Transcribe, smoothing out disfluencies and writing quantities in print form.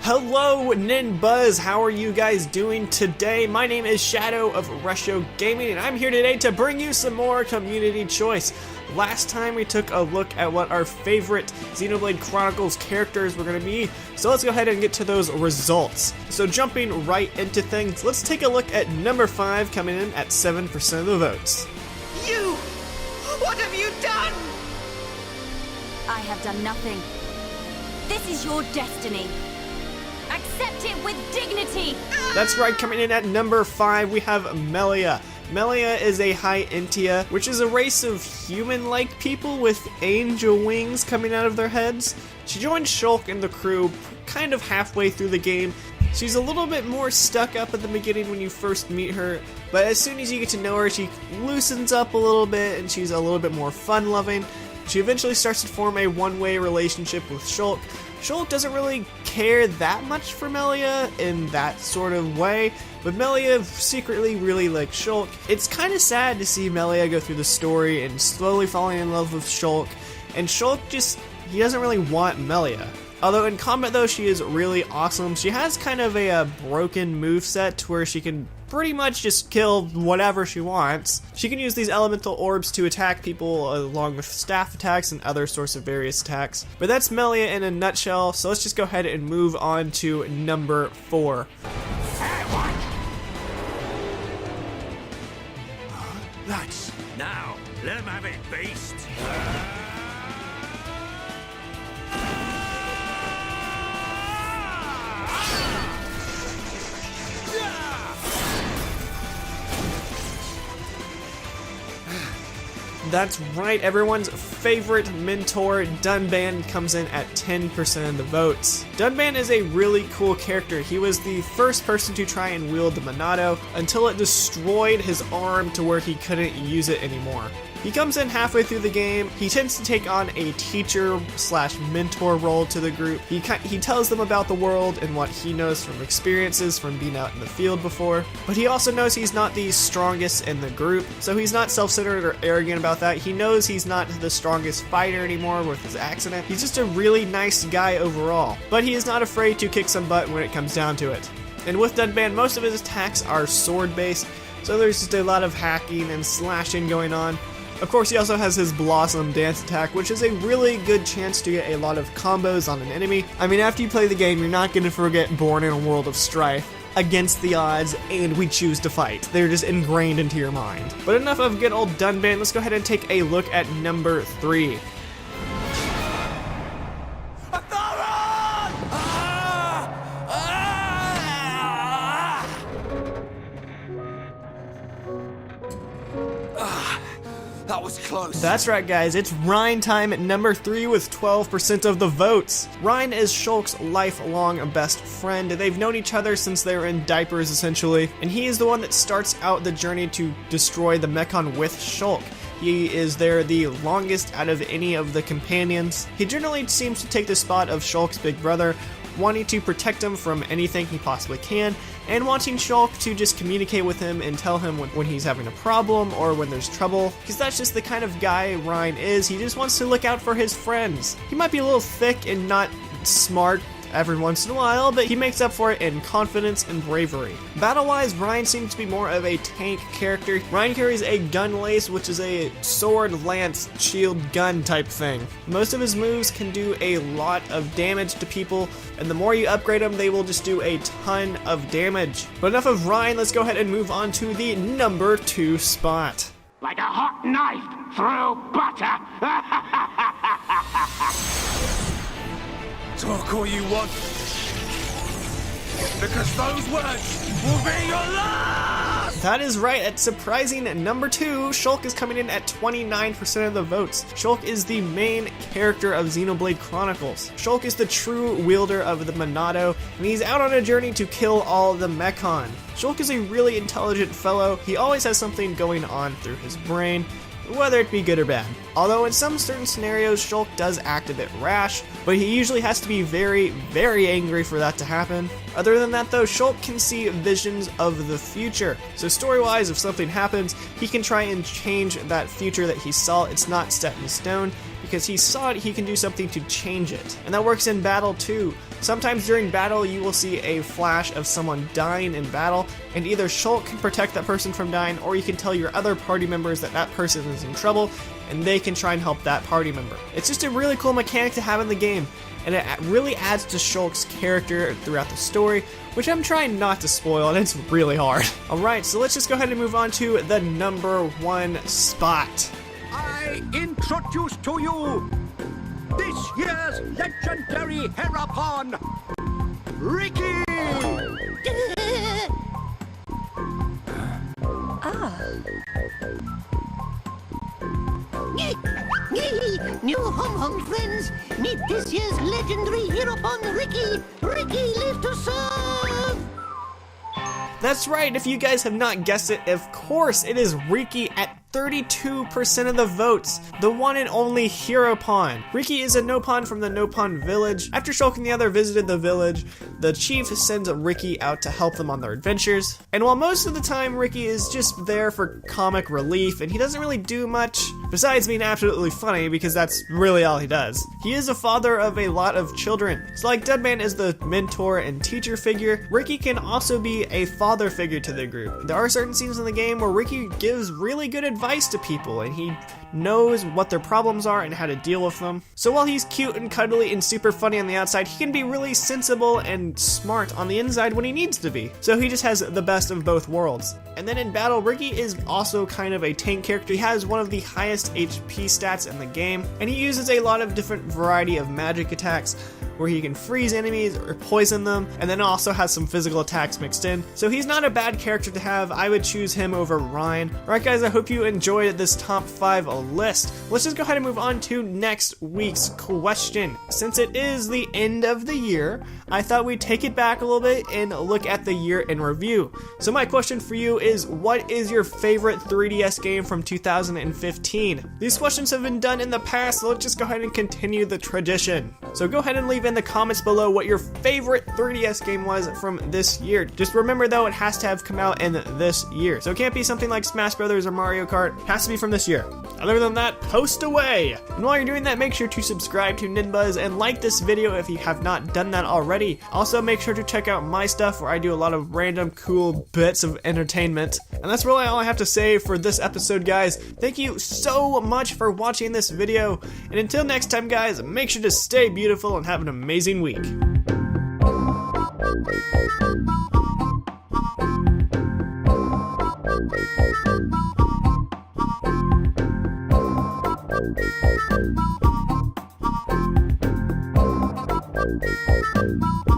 Hello NinBuzz, how are you guys doing today? My name is Shadow of Resho Gaming and I'm here today to bring you some more community choice. Last time we took a look at what our favorite Xenoblade Chronicles characters were going to be, so let's go ahead and get to those results. So jumping right into things, let's take a look at number 5 coming in at 7% of the votes. You! What have you done? I have done nothing. This is your destiny. Accept it with dignity! That's right, coming in at number 5 we have Melia. Melia is a High Intia, which is a race of human-like people with angel wings coming out of their heads. She joined Shulk and the crew kind of halfway through the game. She's a little bit more stuck up at the beginning when you first meet her, but as soon as you get to know her, she loosens up a little bit and she's a little bit more fun-loving. She eventually starts to form a one-way relationship with Shulk. Shulk doesn't really care that much for Melia in that sort of way, but Melia secretly really likes Shulk. It's kind of sad to see Melia go through the story and slowly falling in love with Shulk, and Shulk he doesn't really want Melia. Although in combat though, she is really awesome. She has kind of a broken moveset to where she can pretty much just kill whatever she wants. She can use these elemental orbs to attack people along with staff attacks and other sorts of various attacks. But that's Melia in a nutshell, so let's just go ahead and move on to number 4. Nice. Now, let him have it, beast. That's right, everyone's favorite mentor, Dunban, comes in at 10% of the votes. Dunban is a really cool character. He was the first person to try and wield the Monado until it destroyed his arm to where he couldn't use it anymore. He comes in halfway through the game. He tends to take on a teacher/mentor role to the group. He tells them about the world and what he knows from experiences from being out in the field before. But he also knows he's not the strongest in the group, so he's not self-centered or arrogant about that. He knows he's not the strongest fighter anymore with his accident. He's just a really nice guy overall. But he is not afraid to kick some butt when it comes down to it. And with Dunban, most of his attacks are sword-based, so there's just a lot of hacking and slashing going on. Of course, he also has his Blossom Dance attack, which is a really good chance to get a lot of combos on an enemy. I mean, after you play the game, you're not going to forget Born in a World of Strife, against the odds, and we choose to fight. They're just ingrained into your mind. But enough of good old Dunban, let's go ahead and take a look at number 3. That was close. That's right, guys, it's Rein time at number 3 with 12% of the votes. Rein is Shulk's lifelong best friend. They've known each other since they were in diapers, essentially, and he is the one that starts out the journey to destroy the Mechon with Shulk. He is there the longest out of any of the companions. He generally seems to take the spot of Shulk's big brother, wanting to protect him from anything he possibly can, and wanting Shulk to just communicate with him and tell him when he's having a problem or when there's trouble, because that's just the kind of guy Rein is. He just wants to look out for his friends. He might be a little thick and not smart every once in a while, but he makes up for it in confidence and bravery. Battle-wise, Rein seems to be more of a tank character. Rein carries a gun lace, which is a sword, lance, shield, gun type thing. Most of his moves can do a lot of damage to people, and the more you upgrade them, they will just do a ton of damage. But enough of Rein, let's go ahead and move on to the number 2 spot. Like a hot knife through butter. Talk all you want, because those words will be your last! That is right, at surprising number 2, Shulk is coming in at 29% of the votes. Shulk is the main character of Xenoblade Chronicles. Shulk is the true wielder of the Monado, and he's out on a journey to kill all the Mechon. Shulk is a really intelligent fellow. He always has something going on through his brain, whether it be good or bad. Although in some certain scenarios, Shulk does act a bit rash, but he usually has to be very, very angry for that to happen. Other than that though, Shulk can see visions of the future. So story-wise, if something happens, he can try and change that future that he saw. It's not set in stone, because he saw it, he can do something to change it. And that works in battle too. Sometimes during battle you will see a flash of someone dying in battle, and either Shulk can protect that person from dying, or you can tell your other party members that that person is in trouble, and they can try and help that party member. It's just a really cool mechanic to have in the game, and it really adds to Shulk's character throughout the story, which I'm trying not to spoil, and it's really hard. Alright, so let's just go ahead and move on to the number 1 spot. I introduce to you this year's legendary Herapon, Ricky! New hum friends, meet this year's legendary Herapon, Ricky! Ricky lives to serve! That's right, if you guys have not guessed it, of course it is Riki at 32% of the votes, the one and only hero pawn. Riki is a no pawn from the no pawn village. After Shulk and the other visited the village, the chief sends Riki out to help them on their adventures. And while most of the time Riki is just there for comic relief and he doesn't really do much, besides being absolutely funny because that's really all he does, he is a father of a lot of children. So like Dunban is the mentor and teacher figure, Riki can also be a father figure to the group. There are certain scenes in the game where Riki gives really good advice to people and he knows what their problems are and how to deal with them. So while he's cute and cuddly and super funny on the outside, he can be really sensible and smart on the inside when he needs to be. So he just has the best of both worlds. And then in battle, Riki is also kind of a tank character. He has one of the highest HP stats in the game, and he uses a lot of different variety of magic attacks where he can freeze enemies or poison them, and then also has some physical attacks mixed in. So he's not a bad character to have. I would choose him over Ryan. Alright guys, I hope you enjoyed this top 5 list. Let's just go ahead and move on to next week's question. Since it is the end of the year, I thought we'd take it back a little bit and look at the year in review. So my question for you is, what is your favorite 3DS game from 2015? These questions have been done in the past, so let's just go ahead and continue the tradition. So go ahead and leave in the comments below what your favorite 3DS game was from this year. Just remember though, it has to have come out in this year. So it can't be something like Smash Brothers or Mario Kart. It has to be from this year. Other than that, post away! And while you're doing that, make sure to subscribe to NinBuzz and like this video if you have not done that already. Also, make sure to check out my stuff where I do a lot of random cool bits of entertainment. And that's really all I have to say for this episode, guys. Thank you so much for watching this video. And until next time, guys, make sure to stay beautiful and have an amazing week. Thank you.